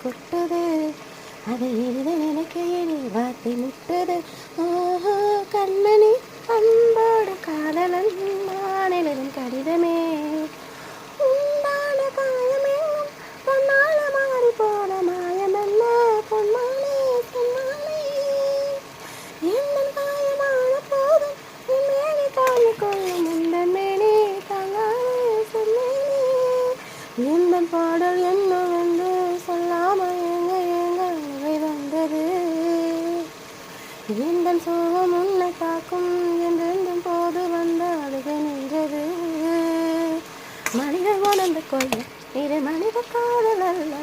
கொட்டுது, அதை எழுத நினைக்கையில் வார்த்தை முட்டுது. ஓஹோ கண்மணி அன்போடு காதலன் நான் எழுதும் கடிதமே, உண்டான காயமெங்கும் பொன்னால மாறி போன மாயமென்ன பொன்மானே பொன்மானே. எந்தன் காயமான போதும் என் மேலே தாங்கிக் கொள்ளும் உந்தன் மேலே தாங்காதே சொன்னேனே. எந்தன் பாடல் என்னவென்று சொல்லாமல் ஏங்க ஏங்க அழுகை வந்தது. எந்தன் சோகம் உன்னை தாக்கும் என்றென்றும் போது வந்த அழுகை நின்றது. மனிதன் உணர்ந்து கொள்ள இது மனித காதல் அல்ல,